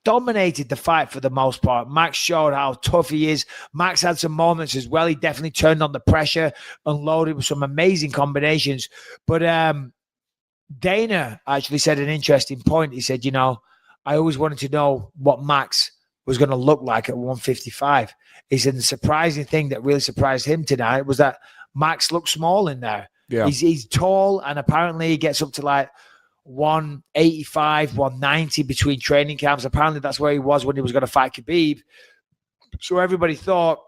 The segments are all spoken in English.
dominated the fight for the most part. Max showed how tough he is. Max had some moments as well. He definitely turned on the pressure, unloaded with some amazing combinations. But Dana actually said an interesting point. He said, I always wanted to know what Max was going to look like at 155. He said the surprising thing that really surprised him tonight was that Max looked small in there. Yeah. He's tall, and apparently he gets up to like 185, 190 between training camps. Apparently that's where he was when he was going to fight Khabib. So everybody thought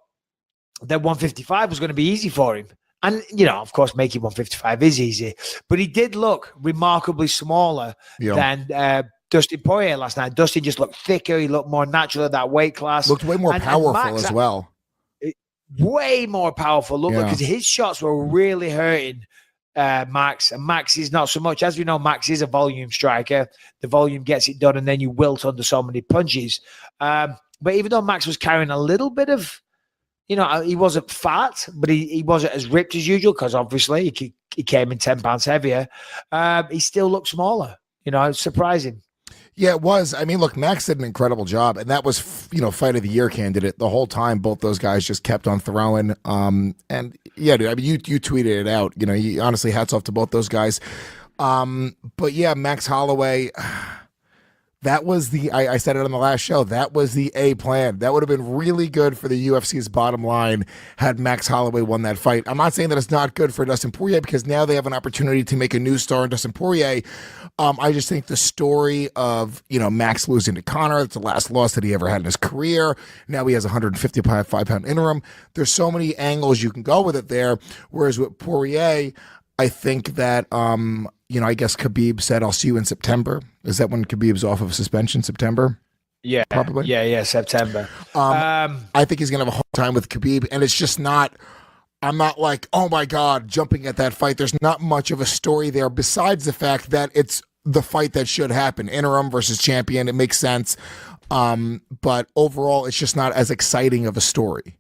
that 155 was going to be easy for him. And, of course, making 155 is easy. But he did look remarkably smaller than Dustin Poirier last night. Dustin just looked thicker. He looked more natural at that weight class. Looked way more powerful as well. Way more powerful. Look, because his shots were really hurting Max. And Max is not so much. As we know, Max is a volume striker. The volume gets it done, and then you wilt under so many punches. But even though Max was carrying a little bit of, he wasn't fat, but he wasn't as ripped as usual because obviously he came in 10 pounds heavier. He still looked smaller. It's surprising. Yeah, it was. I mean, look, Max did an incredible job, and that was, fight of the year candidate the whole time. Both those guys just kept on throwing. And yeah, dude, I mean, you tweeted it out. Honestly, hats off to both those guys. But yeah, Max Holloway. That was I said it on the last show, that was the A plan. That would have been really good for the UFC's bottom line had Max Holloway won that fight. I'm not saying that it's not good for Dustin Poirier because now they have an opportunity to make a new star in Dustin Poirier. I just think the story of, Max losing to Conor, it's the last loss that he ever had in his career. Now he has a 155-pound interim. There's so many angles you can go with it there. Whereas with Poirier, I think that, I guess Khabib said, I'll see you in September. Is that when Khabib's off of suspension, September? Yeah. Probably. Yeah, September. I think he's going to have a hard time with Khabib, and it's just not, I'm not like, oh my God, jumping at that fight. There's not much of a story there besides the fact that it's the fight that should happen. Interim versus champion. It makes sense. But overall, it's just not as exciting of a story.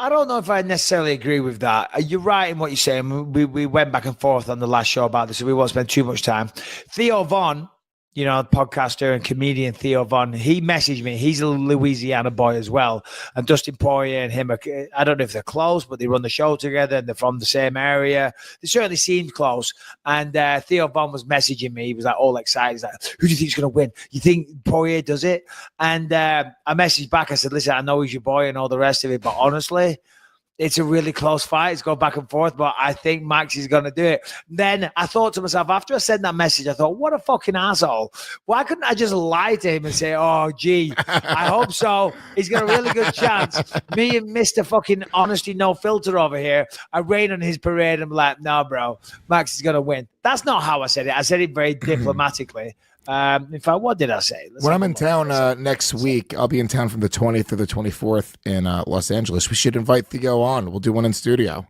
I don't know if I necessarily agree with that. You're right in what you're saying. We went back and forth on the last show about this, so we won't spend too much time. Theo Von, podcaster and comedian Theo Von, he messaged me. He's a Louisiana boy as well. And Dustin Poirier and him, I don't know if they're close, but they run the show together and they're from the same area. They certainly seemed close. And Theo Von was messaging me. He was like all excited. He's like, who do you think is going to win? You think Poirier does it? And I messaged back. I said, listen, I know he's your boy and all the rest of it, but honestly, it's a really close fight. It's going back and forth, but I think Max is going to do it. Then I thought to myself, after I sent that message, I thought, what a fucking asshole. Why couldn't I just lie to him and say, oh, gee, I hope so. He's got a really good chance. Me and Mr. fucking honesty, no filter over here. I rain on his parade. I'm like, no, bro, Max is going to win. That's not how I said it. I said it very diplomatically. In fact, what did I say? When I'm in town next week, I'll be in town from the 20th to the 24th in Los Angeles. We should invite Theo on. We'll do one in studio.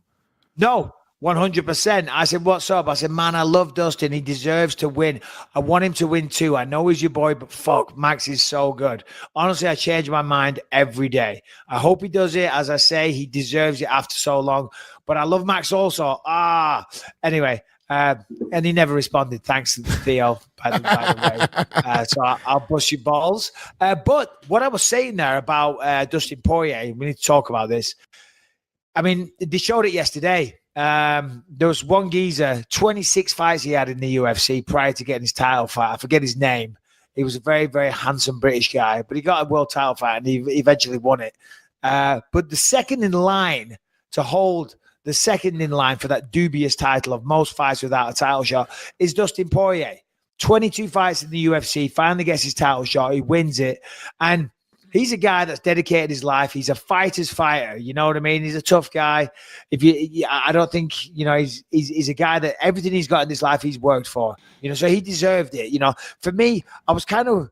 No, 100%. I said, what's up? I said, man, I love Dustin. He deserves to win. I want him to win too. I know he's your boy, but fuck, Max is so good. Honestly, I change my mind every day. I hope he does it. As I say, he deserves it after so long. But I love Max also. Anyway. And he never responded. Thanks, Theo, by the way. So I'll bust your balls. But what I was saying there about Dustin Poirier, we need to talk about this. I mean, they showed it yesterday. There was one geezer, 26 fights he had in the UFC prior to getting his title fight. I forget his name. He was a very, very handsome British guy, but he got a world title fight and he eventually won it. But the second in line to hold the second in line for that dubious title of most fights without a title shot is Dustin Poirier. 22 fights in the UFC, finally gets his title shot, he wins it. And he's a guy that's dedicated his life. He's a fighter's fighter. You know what I mean? He's a tough guy. I don't think, he's a guy that everything he's got in his life, he's worked for, so he deserved it. For me, I was kind of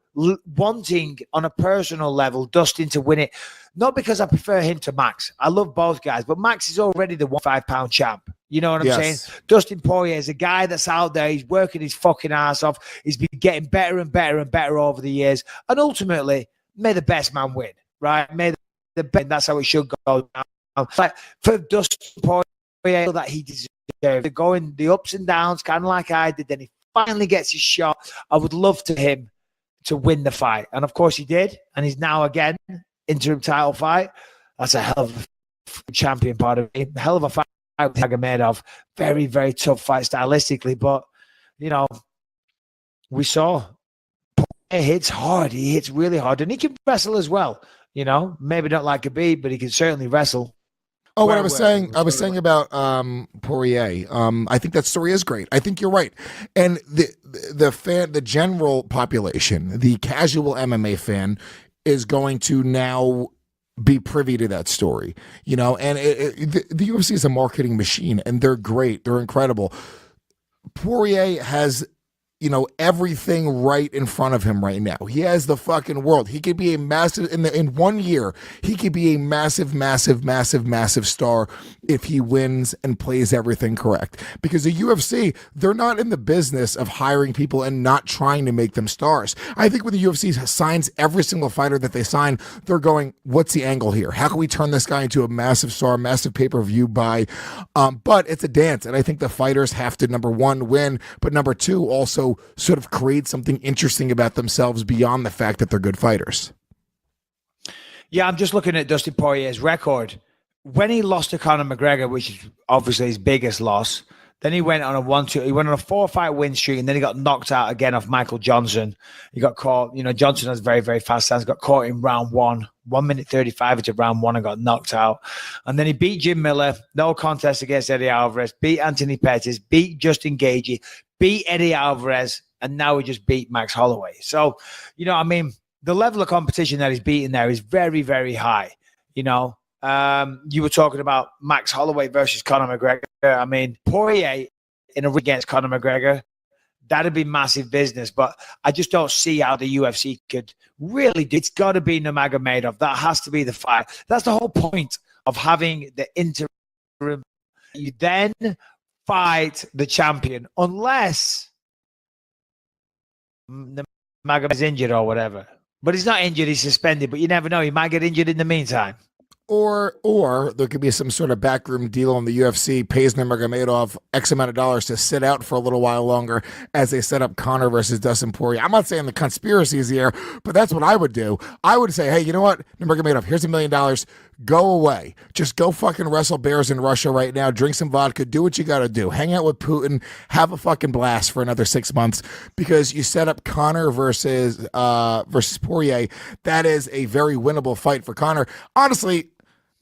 wanting on a personal level, Dustin to win it. Not because I prefer him to Max. I love both guys, but Max is already the 105-pound champ. You know what I'm saying? Dustin Poirier is a guy that's out there. He's working his fucking ass off. He's been getting better and better and better over the years. And ultimately, may the best man win, right? May the best. That's how it should go. Like for Dustin Poirier, that he deserves to go in the ups and downs, kind of like I did. Then he finally gets his shot. I would love to him to win the fight. And of course he did. And he's now again interim title fight. That's a hell of a champion part of it. Hell of a fight with Nurmagomedov. Very, very tough fight stylistically. But, you know, we saw he hits hard. He hits really hard. And he can wrestle as well. You know, maybe not like Khabib, but he can certainly wrestle. Oh, what I was saying about Poirier. I think that story is great. I think you're right. And the general population, the casual MMA fan, is going to now be privy to that story. You know, and the UFC is a marketing machine, and they're great. They're incredible. Poirier has, you know, everything right in front of him right now. He has the fucking world. He could be a massive, in 1 year, he could be a massive, massive, massive, massive star if he wins and plays everything correct. Because the UFC, they're not in the business of hiring people and not trying to make them stars. I think when the UFC signs every single fighter that they sign, they're going, what's the angle here? How can we turn this guy into a massive star, massive pay-per-view buy? But it's a dance. And I think the fighters have to, number one, win, but number two, also sort of create something interesting about themselves beyond the fact that they're good fighters. Yeah, I'm just looking at Dustin Poirier's record. When he lost to Conor McGregor, which is obviously his biggest loss, then he went on a 4-fight win streak, and then he got knocked out again off Michael Johnson. He got caught, you know, Johnson has very, very fast hands, got caught in round 1 minute 35 into round 1 and got knocked out. And then he beat Jim Miller, no contest against Eddie Alvarez, beat Anthony Pettis, beat Justin Gaethje, beat Eddie Alvarez, and now he just beat Max Holloway. So, you know, I mean, the level of competition that he's beating there is very, very high. You know, you were talking about Max Holloway versus Conor McGregor. I mean, Poirier in a ring against Conor McGregor, that'd be massive business. But I just don't see how the UFC could really do. It's got to be Nurmagomedov. That has to be the fight. That's the whole point of having the interim. You then fight the champion, unless Nurmagomedov is injured or whatever. But he's not injured, he's suspended, but you never know. He might get injured in the meantime. Or there could be some sort of backroom deal in the UFC, pays Nurmagomedov X amount of dollars to sit out for a little while longer as they set up Conor versus Dustin Poirier. I'm not saying the conspiracy is here, but that's what I would do. I would say, hey, you know what, Nurmagomedov, here's $1 million. Go away. Just go fucking wrestle bears in Russia right now. Drink some vodka. Do what you got to do. Hang out with Putin. Have a fucking blast for another 6 months, because you set up Conor versus Poirier. That is a very winnable fight for Conor. Honestly,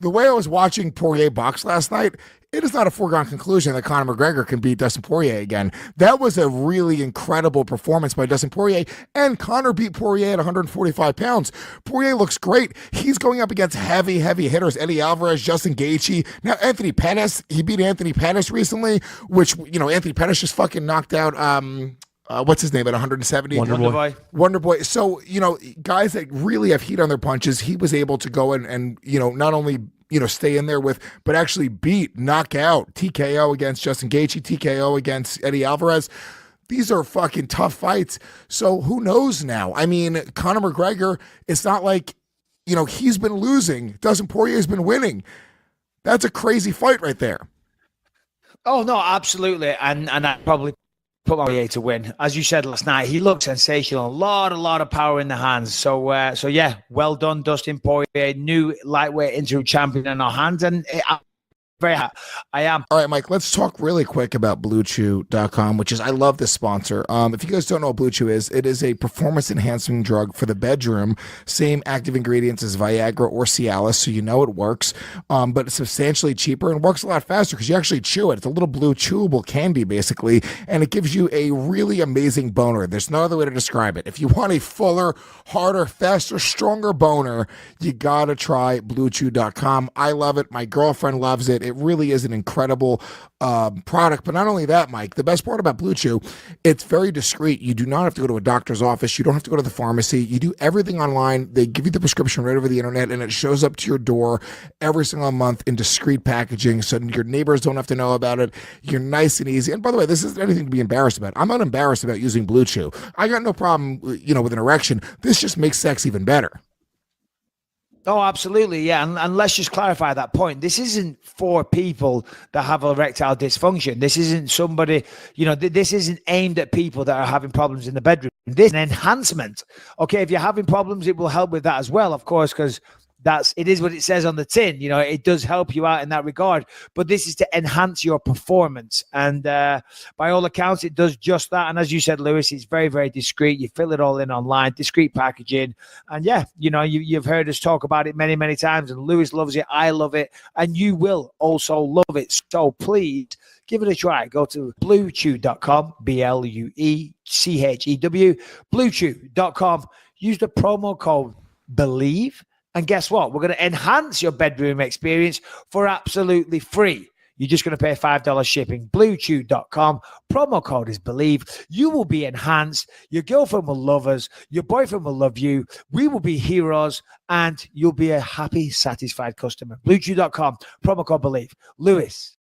the way I was watching Poirier box last night, it is not a foregone conclusion that Conor McGregor can beat Dustin Poirier again. That was a really incredible performance by Dustin Poirier, and Conor beat Poirier at 145 pounds. Poirier looks great. He's going up against heavy, heavy hitters, Eddie Alvarez, Justin Gaethje. Now, Anthony Pettis, he beat Anthony Pettis recently, which, you know, Anthony Pettis just fucking knocked out, what's his name at 170? Wonder Boy. So, you know, guys that really have heat on their punches, he was able to go and you know, not only, you know, stay in there with, but actually knock out TKO against Justin Gaethje, TKO against Eddie Alvarez. These are fucking tough fights. So who knows now? I mean, Conor McGregor, it's not like, you know, he's been losing. Dustin Poirier's been winning. That's a crazy fight right there. Oh, no, absolutely. And I probably put Poirier to win. As you said last night, he looked sensational. A lot of power in the hands. So yeah, well done, Dustin Poirier, new lightweight interim champion in our hands. And I am. All right, Mike, let's talk really quick about BlueChew.com, which is, I love this sponsor. If you guys don't know what Blue Chew is, it is a performance-enhancing drug for the bedroom. Same active ingredients as Viagra or Cialis, so you know it works. But it's substantially cheaper and works a lot faster because you actually chew it. It's a little blue chewable candy, basically, and it gives you a really amazing boner. There's no other way to describe it. If you want a fuller, harder, faster, stronger boner, you gotta try BlueChew.com. I love it. My girlfriend loves it. It really is an incredible product. But not only that, Mike, the best part about Blue Chew, it's very discreet. You do not have to go to a doctor's office. You don't have to go to the pharmacy. You do everything online. They give you the prescription right over the internet, and it shows up to your door every single month in discreet packaging, so your neighbors don't have to know about it. You're nice and easy. And by the way, this isn't anything to be embarrassed about. I'm not embarrassed about using Blue Chew. I got no problem, with an erection. This just makes sex even better. Oh, absolutely. Yeah. And let's just clarify that point. This isn't for people that have erectile dysfunction. This isn't somebody, this isn't aimed at people that are having problems in the bedroom. This is an enhancement. Okay. If you're having problems, it will help with that as well, of course, because it is what it says on the tin. It does help you out in that regard, but this is to enhance your performance. And by all accounts, it does just that. And as you said, Lewis, it's very, very discreet. You fill it all in online, discreet packaging. And yeah, you've heard us talk about it many, many times. And Lewis loves it. I love it. And you will also love it. So please give it a try. Go to bluechew.com, BLUECHEW, bluechew.com. Use the promo code BELIEVE. And guess what? We're going to enhance your bedroom experience for absolutely free. You're just going to pay $5 shipping. BlueChew.com. Promo code is BELIEVE. You will be enhanced. Your girlfriend will love us. Your boyfriend will love you. We will be heroes. And you'll be a happy, satisfied customer. BlueChew.com. Promo code BELIEVE. Lewis.